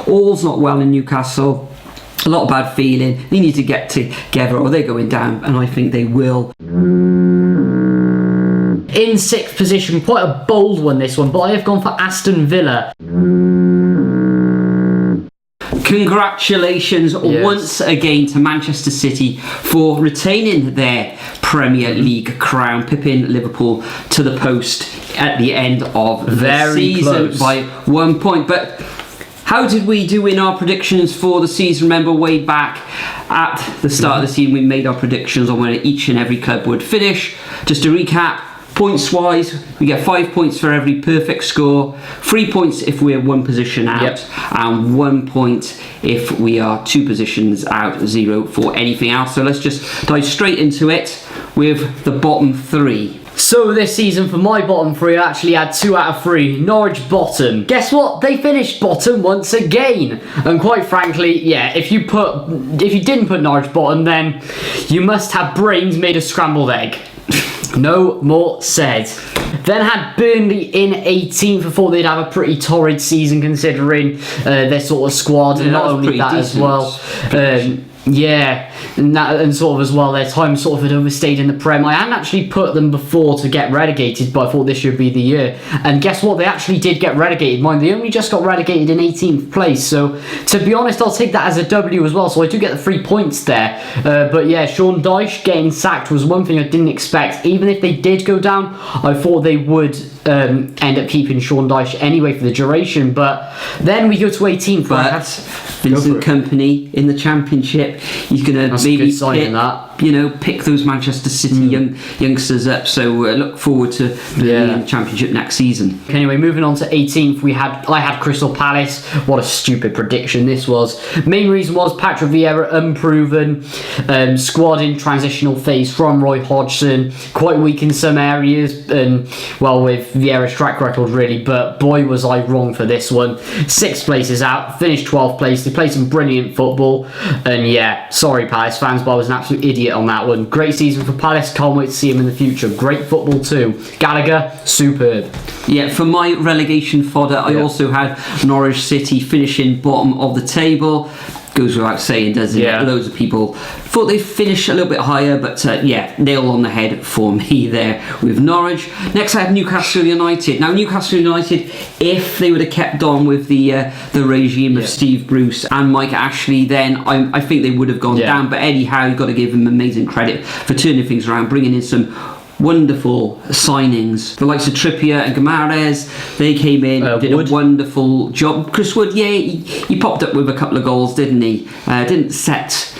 All's not well in Newcastle. A lot of bad feeling. They need to get together or they're going down, and I think they will. In 6th position, quite a bold one this one, but I have gone for Aston Villa. Congratulations once again to Manchester City for retaining their Premier League crown, pipping Liverpool to the post at the end of the season by 1 point. But how did we do in our predictions for the season? Remember, way back at the start of the season, we made our predictions on where each and every club would finish. Just to recap, points wise, we get 5 points for every perfect score, 3 points if we're 1 position out, and 1 point if we are 2 positions out, 0 for anything else. So let's just dive straight into it with the bottom 3. So this season for my bottom 3, I actually had 2 out of 3. Norwich bottom. Guess what? They finished bottom once again. And quite frankly, yeah, if you didn't put Norwich bottom, then you must have brains made of scrambled egg. No more said. Then had Burnley in 18th. I thought they'd have a pretty torrid season considering their sort of squad, and not only that as well. And sort of as well, their time sort of had overstayed in the Prem. I hadn't actually put them before to get relegated, but I thought this should be the year. And guess what? They actually did get relegated. Mind, they only just got relegated in 18th place. So, to be honest, I'll take that as a W as well. So I do get the 3 points there. But yeah, Sean Dyche getting sacked was one thing I didn't expect. Even if they did go down, I thought they would end up keeping Sean Dyche anyway for the duration. But then we go to 18th. But Vincent Kompany in the Championship, he's going to maybe pick those Manchester City youngsters up. So look forward to being in the Championship next season. Anyway, moving on to 18th, I had Crystal Palace. What a stupid prediction this was. Main reason was Patrick Vieira unproven, squad in transitional phase from Roy Hodgson, quite weak in some areas, and well, with Vieira's track record really, but boy was I wrong for this one. 6th place is out, finished 12th place. They played some brilliant football, and yeah, sorry Palace fans, but I was an absolute idiot on that one. Great season for Palace, can't wait to see him in the future. Great football too. Gallagher, superb. Yeah, for my relegation fodder, I also had Norwich City finishing bottom of the table. Goes without saying, doesn't it? Loads of people thought they'd finish a little bit higher, but nail on the head for me there with Norwich. Next I had Newcastle United. Now Newcastle United, if they would have kept on with the regime of Steve Bruce and Mike Ashley, then I think they would have gone down. But Eddie Howe, you've got to give him amazing credit for turning things around, bringing in some wonderful signings. The likes of Trippier and Guimaraes, they came in, did a wonderful job. Chris Wood, he popped up with a couple of goals, didn't he? Didn't set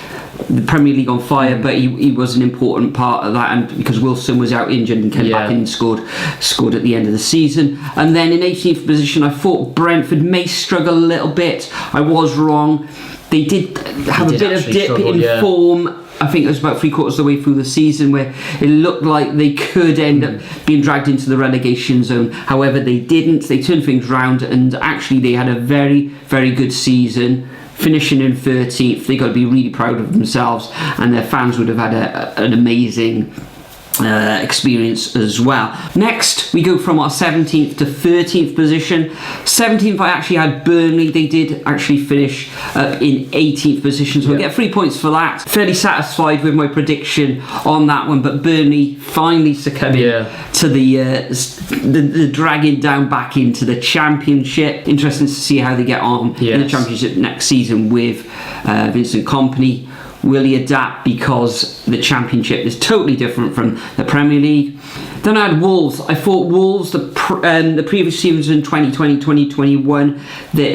the Premier League on fire, but he was an important part of that, and because Wilson was out injured and came back in and scored at the end of the season. And then in 18th position, I thought Brentford may struggle a little bit. I was wrong. They did have a bit of dip in form. I think it was about 3/4 of the way through the season where it looked like they could end up being dragged into the relegation zone. However, they didn't. They turned things round, and actually they had a very, very good season. Finishing in 13th, they got to be really proud of themselves, and their fans would have had an amazing experience as well. Next, we go from our 17th to 13th position. 17th, I actually had Burnley. They did actually finish up in 18th position, so I get 3 points for that. Fairly satisfied with my prediction on that one, but Burnley finally succumbing to the dragging down back into the Championship. Interesting to see how they get on in the Championship next season with Vincent Kompany. Will he adapt, because the Championship is totally different from the Premier League? Then I had Wolves. I thought Wolves, the previous season, 2020-2021,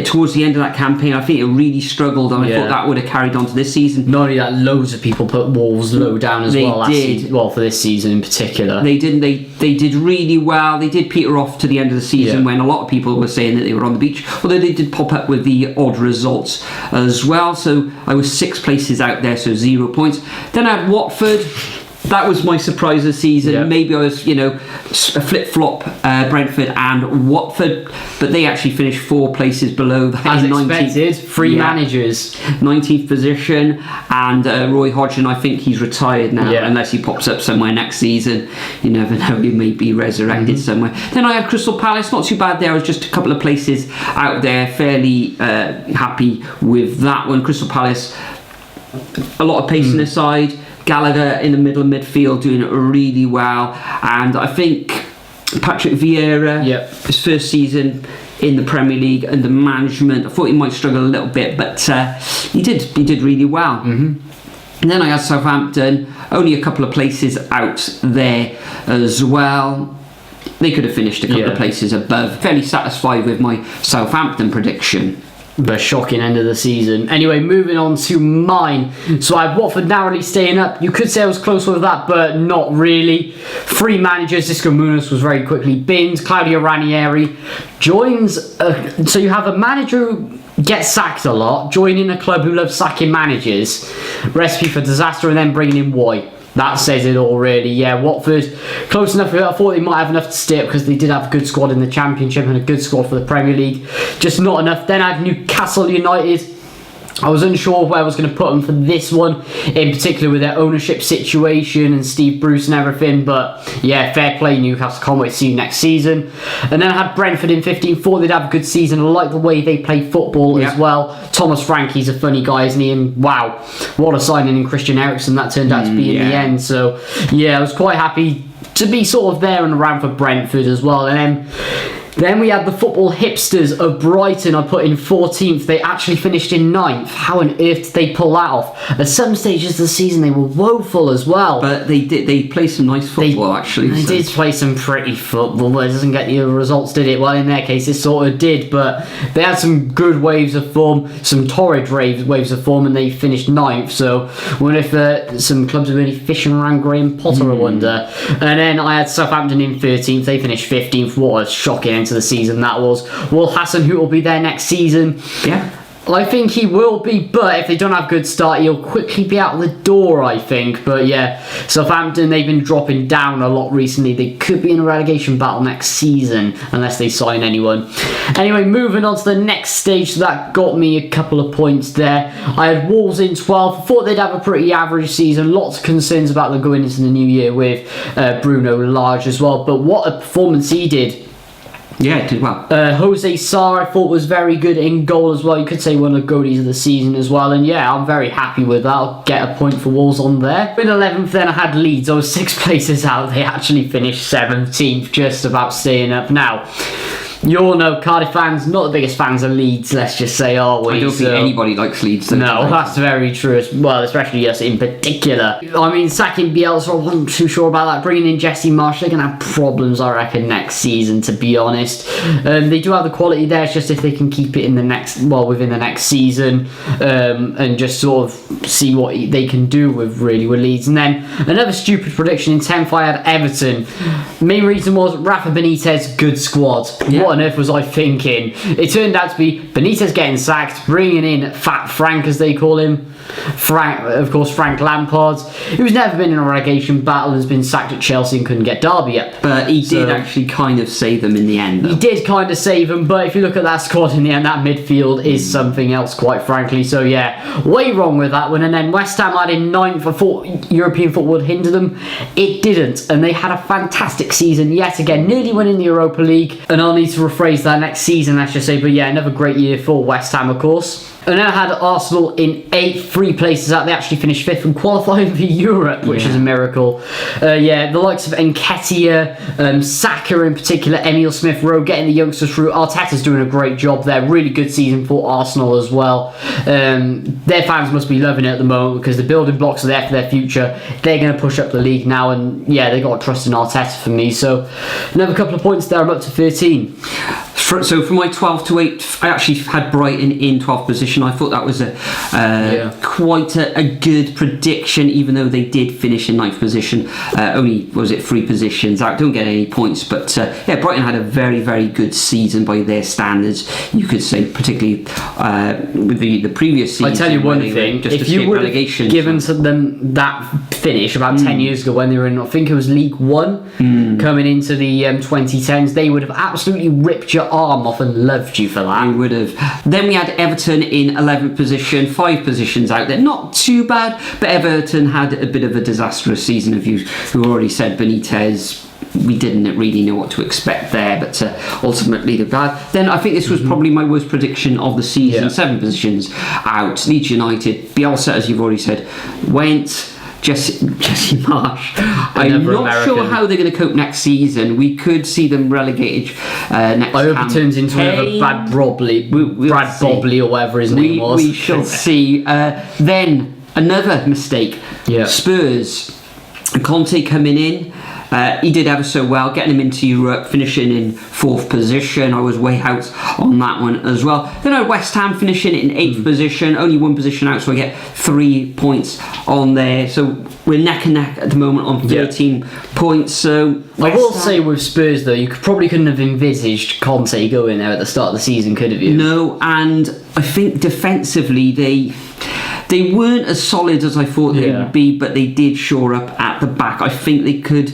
towards the end of that campaign, I think it really struggled, and I thought that would have carried on to this season. Not only that, loads of people put Wolves low down as well. Well, for this season in particular. They didn't. They did really well. They did peter off to the end of the season when a lot of people were saying that they were on the beach, although they did pop up with the odd results as well. So I was 6 places out there, so 0 points. Then I had Watford. that was my surprise of the season. Yeah. Maybe I was, a flip-flop Brentford and Watford, but they actually finished 4 places below that. As in expected, 3 managers. 19th position, and Roy Hodgson, I think he's retired now, unless he pops up somewhere next season. You never know, he may be resurrected somewhere. Then I had Crystal Palace, not too bad there. I was just a couple of places out there, fairly happy with that one. Crystal Palace, a lot of pace in the side. Gallagher in the middle of midfield doing it really well, and I think Patrick Vieira, his first season in the Premier League under management, I thought he might struggle a little bit, but he did really well. And then I had Southampton, only a couple of places out there as well. They could have finished a couple of places above. Fairly satisfied with my Southampton prediction. The shocking end of the season. Anyway, moving on to mine. So I had Watford narrowly staying up. You could say I was close with that, but not really. 3 managers. Xisco Munoz was very quickly binned. Claudio Ranieri joins. So you have a manager who gets sacked a lot, joining a club who loves sacking managers. Recipe for disaster, and then bringing in White. That says it all, really. Yeah, Watford, close enough. I thought they might have enough to stay up because they did have a good squad in the Championship and a good squad for the Premier League. Just not enough. Then I had Newcastle United. I was unsure where I was going to put them for this one, in particular with their ownership situation and Steve Bruce and everything. But yeah, fair play Newcastle. Can't wait to see you next season. And then I had Brentford in 15. Thought they'd have a good season. I like the way they play football as well. Thomas Frankie's a funny guy, isn't he? And wow, what a signing in Christian Eriksen that turned out to be in the end. So yeah, I was quite happy to be sort of there and around for Brentford as well. And then we had the football hipsters of Brighton. I put in 14th. They actually finished in 9th. How on earth did they pull that off? At some stages of the season, they were woeful as well. But they played some nice football, actually. They did play some pretty football, but it doesn't get you the results, did it? Well, in their case, it sort of did. But they had some good waves of form, some torrid waves of form, and they finished 9th. So I wonder if some clubs are really fishing around Graham Potter, I wonder. And then I had Southampton in 13th. They finished 15th. What a shocking end to the season that was. Will Hassan, who will be there next season? Yeah, I think he will be, but if they don't have a good start, he'll quickly be out the door, I think. But yeah, Southampton, they've been dropping down a lot recently. They could be in a relegation battle next season unless they sign anyone. Anyway, moving on to the next stage, that got me a couple of points there. I had Wolves in 12th. Thought they'd have a pretty average season. Lots of concerns about them going into the new year with Bruno Lage as well. But what a performance he did. Yeah, it did well. Jose Sarr, I thought, was very good in goal as well. You could say one of the goalies of the season as well. And yeah, I'm very happy with that. I'll get a point for Wolves on there. In 11th, then I had Leeds. I was 6 places out. They actually finished 17th, just about staying up. Now, you all know Cardiff fans, not the biggest fans of Leeds, let's just say, are we? I don't think anybody likes Leeds. No, that's very true. Well, especially us in particular. I mean, sacking Bielsa, I wasn't too sure about that. Bringing in Jesse Marsh, they're going to have problems, I reckon, next season, to be honest. They do have the quality there. It's just if they can keep it in the within the next season, and just sort of see what they can do with Leeds. And then another stupid prediction in 10th, I had Everton. Main reason was Rafa Benitez, good squad. What on earth was I thinking? It turned out to be Benitez getting sacked, bringing in Fat Frank, as they call him. Frank Lampard, who's never been in a relegation battle, has been sacked at Chelsea and couldn't get Derby up. But he did actually kind of save them in the end, though. He did kind of save them, but if you look at that squad in the end, that midfield is something else, quite frankly. So yeah, way wrong with that one. And then West Ham had in 9th. I thought European football would hinder them. It didn't, and they had a fantastic season yet again, nearly winning the Europa League. And I'll need to rephrase that next season, I should say. But yeah, another great year for West Ham, of course. And then I had Arsenal in 8th, 3 places out. They actually finished 5th and qualified for Europe, which is a miracle. The likes of Nketiah, Saka in particular, Emile Smith-Rowe, getting the youngsters through. Arteta's doing a great job there. Really good season for Arsenal as well. Their fans must be loving it at the moment because the building blocks are there for their future. They're going to push up the league now, and yeah, they got to trust in Arteta for me. So another couple of points there. I'm up to 13. So for my 12 to 8, I actually had Brighton in 12th position. position. I thought that was quite a good prediction, even though they did finish in 9th position. Only, was it 3 positions out, don't get any points, but Brighton had a very, very good season by their standards, you could say, particularly with the previous season. I tell you one thing, if you would have given them that finish about 10 years ago when they were in, I think it was League One, coming into the 2010s, they would have absolutely ripped your arm off and loved you for that. They would have. Then we had Everton in 11th position, 5 positions out there. Not too bad, but Everton had a bit of a disastrous season. Of you who already said Benitez, we didn't really know what to expect there, but ultimately they're bad. Then I think this was probably my worst prediction of the season. 7 positions out. Leeds United, Bielsa, as you've already said, went. Jesse Marsh. I'm not sure how they're going to cope next season. We could see them relegated next. I hope it turns into another Brad Bobley or whatever his name was. We shall see. Then another mistake. Spurs. Conte coming in. He did ever so well, getting him into Europe, finishing in 4th position. I was way out on that one as well. Then I had West Ham finishing in 8th position, only 1 position out, so I get 3 points on there. So we're neck and neck at the moment on 13 points. So I will say with Spurs though, you probably couldn't have envisaged Conte going there at the start of the season, could have you? No, and I think defensively they weren't as solid as I thought they would be, but they did shore up at the back. I think they could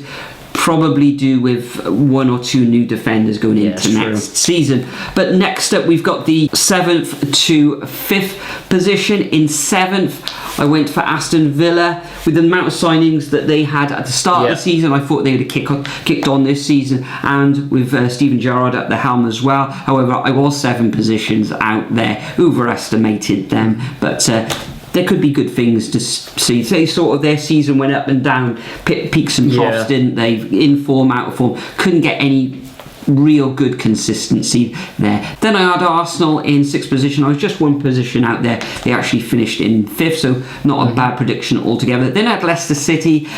probably do with 1 or 2 new defenders going into next season. But next up, we've got the 7th to 5th position. In 7th, I went for Aston Villa. With the amount of signings that they had at the start of the season, I thought they would have kicked on this season, and with Steven Gerrard at the helm as well. However, I was 7 positions out there, overestimated them, but there could be good things to see. They sort of, their season went up and down, peaks and troughs, didn't they? In form, out of form, couldn't get any real good consistency there. Then I had Arsenal in 6th position. I was just 1 position out there. They actually finished in 5th, so not a bad prediction altogether. Then I had Leicester City.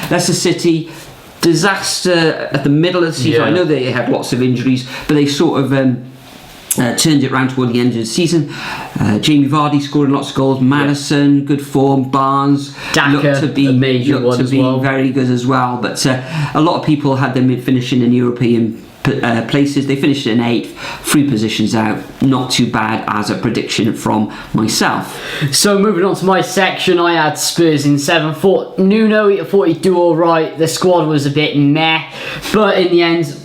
Disaster at the middle of the season. I know they had lots of injuries, but they sort of turned it around toward the end of the season. Jamie Vardy scoring lots of goals. Madison, good form. Barnes looked to be very good as well. But a lot of people had them finishing in European places. They finished in 8th, 3 positions out. Not too bad as a prediction from myself. So moving on to my section, I had Spurs in 7th. Thought he'd do all right. The squad was a bit meh, but in the end,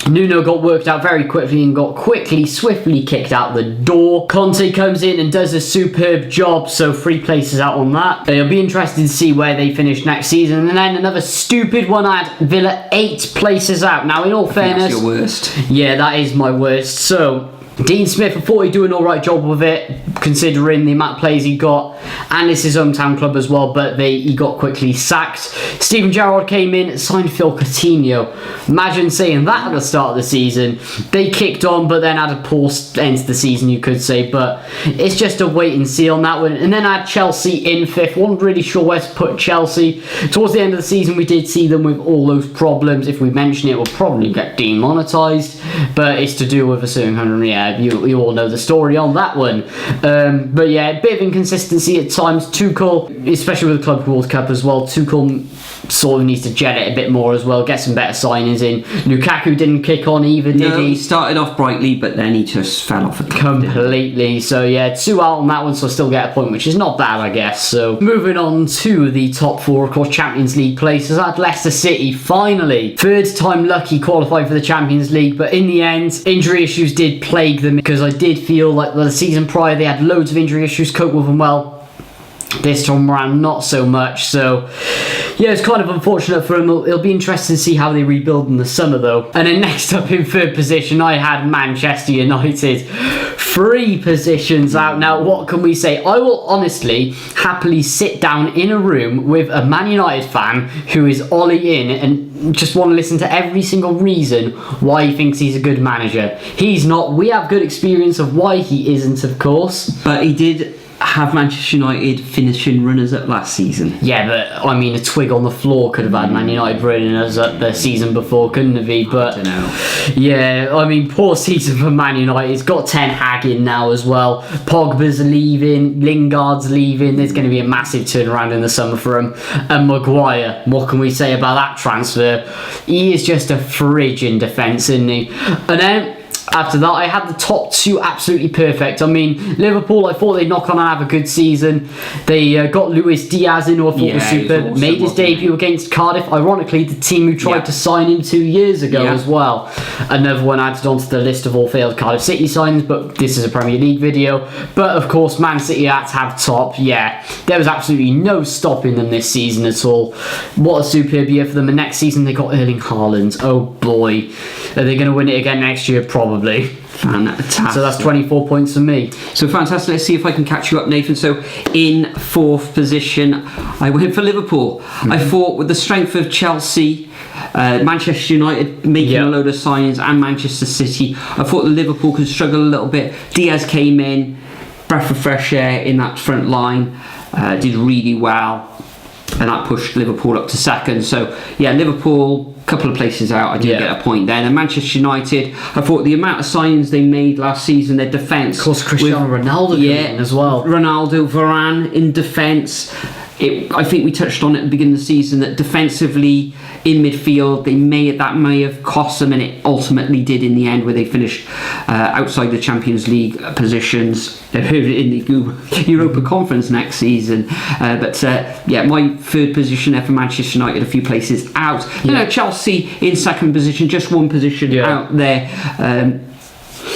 Nuno got worked out very quickly and got swiftly kicked out the door. Conte comes in and does a superb job, so 3 places out on that. It'll be interesting to see where they finish next season. And then another stupid one, I had Villa 8 places out. Now, in all fairness, that's your worst. Yeah, that is my worst. So Dean Smith, I thought he'd do an alright job with it, considering the amount of players he got, and it's his hometown club as well, but he got quickly sacked. Steven Gerrard came in, signed Phil Coutinho. Imagine saying that at the start of the season. They kicked on, but then had a poor end to the season, you could say, but it's just a wait and see on that one. And then I had Chelsea in 5th. Wasn't really sure where to put Chelsea. Towards the end of the season, we did see them with all those problems. If we mention it, we'll probably get demonetised, but it's to do with a certain country. You all know the story on that one. But yeah, a bit of inconsistency at times. Tuchel, especially with the Club World Cup as well, Tuchel sort of needs to jet it a bit more as well, get some better signings in. Lukaku didn't kick on either, did he? He started off brightly, but then he just fell off a cliff completely. So yeah, 2 out on that one, so I still get a point, which is not bad, I guess. So moving on to the top 4, of course, Champions League places. I had Leicester City finally, 3rd time lucky, qualified for the Champions League, but in the end, injury issues did plague them, because I did feel like the season prior they had loads of injury issues, cope with them well. This time around, not so much. So yeah, it's kind of unfortunate for them. It'll be interesting to see how they rebuild in the summer though. And then next up in 3rd position, I had Manchester United. 3 positions out. Now, what can we say? I will honestly happily sit down in a room with a Man United fan who is Ollie in and just want to listen to every single reason why he thinks he's a good manager. He's not. We have good experience of why he isn't, of course. But he did have Manchester United finishing runners-up last season. Yeah, but I mean, a twig on the floor could have had Man United runners-up the season before, couldn't it be? But I don't know. Yeah, I mean, poor season for Man United. It's got Ten Hag in now as well. Pogba's leaving, Lingard's leaving. There's going to be a massive turnaround in the summer for him. And Maguire, what can we say about that transfer? He is just a fridge in defence, isn't he? And then after that, I had the top two absolutely perfect. I mean, Liverpool, I thought they'd knock on and have a good season. They got Luis Diaz in, who I thought was super. Awesome, made his debut against Cardiff. Ironically, the team who tried to sign him 2 years ago as well. Another one added onto the list of all failed Cardiff City signings, but this is a Premier League video. But of course, Man City had to have top. Yeah, there was absolutely no stopping them this season at all. What a superb year for them. And next season, they got Erling Haaland. Oh boy. Are they going to win it again next year? Probably. Fantastic. So that's 24 points for me. So fantastic. Let's see if I can catch you up, Nathan. So in fourth position, I went for Liverpool. I thought with the strength of Chelsea, Manchester United making a load of signings, and Manchester City, I thought that Liverpool could struggle a little bit. Diaz came in, breath of fresh air in that front line, did really well, and that pushed Liverpool up to second. So yeah, Liverpool, couple of places out, I did get a point there. And Manchester United, I thought the amount of signings they made last season, their defence, of course, Cristiano Ronaldo in as well. Ronaldo, Varane in defence. I think we touched on it at the beginning of the season that defensively in midfield that may have cost them, and it ultimately did in the end, where they finished outside the Champions League positions in the Europa Conference next season. But my third position there for Manchester United, a few places out. Chelsea in second position, just one position out there.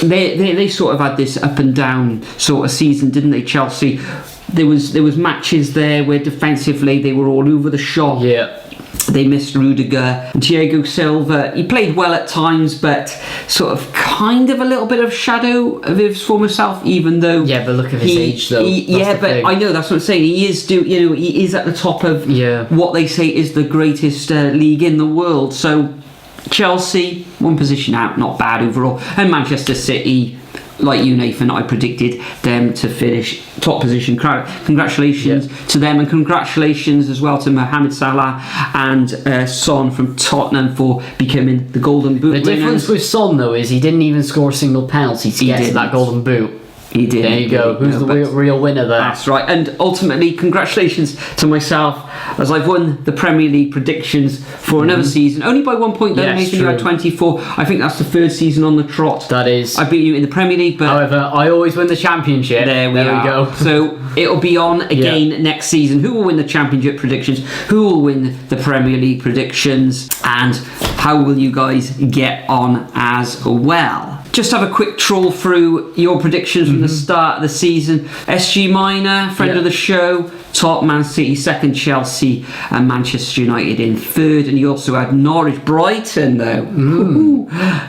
They sort of had this up and down sort of season, didn't they, Chelsea? There was matches there where defensively they were all over the shop. Yeah. They missed Rudiger and Thiago Silva. He played well at times, but sort of kind of a little bit of shadow of his former self, even though... Yeah, but look at his age, though. I know, that's what I'm saying. He is at the top of what they say is the greatest league in the world. So Chelsea, one position out, not bad overall. And Manchester City, like you, Nathan, I predicted them to finish top position. Congratulations to them, and congratulations as well to Mohamed Salah and Son from Tottenham for becoming the Golden Boot winners. The difference with Son, though, is he didn't even score a single penalty to get to that Golden Boot. He did. There you go. Who's the real winner there? That's right. And ultimately, congratulations to myself, as I've won the Premier League predictions for another season. Only by 1 point, though. Nathan, you had 24. I think that's the third season on the trot. That is. I beat you in the Premier League, but... However, I always win the Championship. There we go. So it'll be on again next season. Who will win the Championship predictions? Who will win the Premier League predictions? And how will you guys get on as well? Just have a quick trawl through your predictions from the start of the season. SG Minor, friend of the show, top. Man City second, Chelsea and Manchester United in third. And you also had Norwich, Brighton though,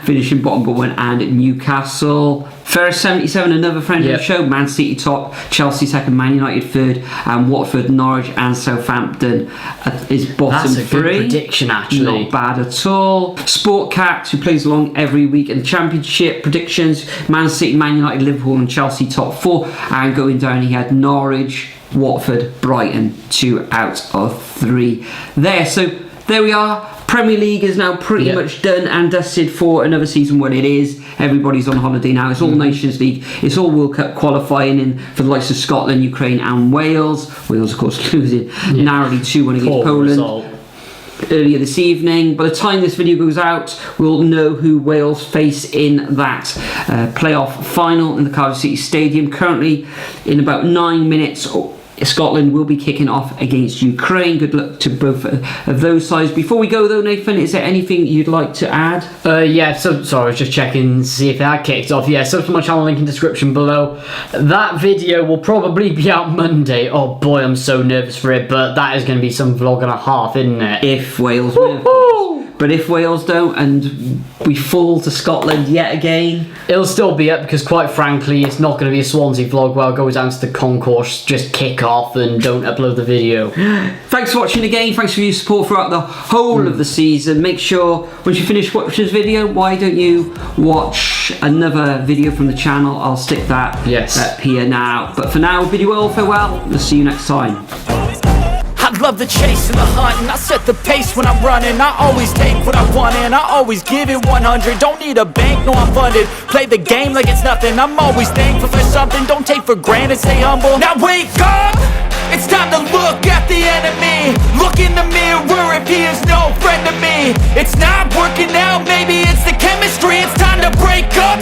finishing bottom but one, and Newcastle. Ferris 77, another friend of the show, Man City top, Chelsea second, Man United third, and Watford, Norwich and Southampton is bottom three. That's a good prediction, actually. Not bad at all. Sport Cat, who plays along every week in the Championship predictions, Man City, Man United, Liverpool and Chelsea top four, and going down he had Norwich, Watford, Brighton, 2 out of 3 there. So there we are. Premier League is now pretty much done and dusted for another season. When it is, everybody's on holiday now. It's all Nations League. It's all World Cup qualifying in for the likes of Scotland, Ukraine and Wales. Wales, of course, losing narrowly 2-1 against Poland earlier this evening. By the time this video goes out, we'll know who Wales face in that playoff final in the Cardiff City Stadium. Currently, in about 9 minutes, Scotland will be kicking off against Ukraine. Good luck to both of those sides. Before we go though, Nathan, is there anything you'd like to add? Sorry, I was just checking to see if it had kicked off. Subscribe to my channel, link in the description below. That video will probably be out Monday. Oh boy, I'm so nervous for it, but that is going to be some vlog and a half, isn't it? If Wales win, of course. but if Wales don't and we fall to Scotland yet again, it'll still be up because, quite frankly, it's not going to be a Swansea vlog where I'll go down to the concourse, just kick off and don't upload the video. Thanks for watching again. Thanks for your support throughout the whole of the season. Make sure once you finish watching this video, why don't you watch another video from the channel? I'll stick that up here now. But for now, bid you all farewell. We'll see you next time. I love the chase and the hunt, and I set the pace when I'm running. I always take what I want and I always give it 100. Don't need a bank, no, I'm funded. Play the game like it's nothing. I'm always thankful for something. Don't take for granted, stay humble. Now wake up! It's time to look at the enemy. Look in the mirror if he is no friend to me. It's not working out, maybe it's the chemistry. It's time to break up.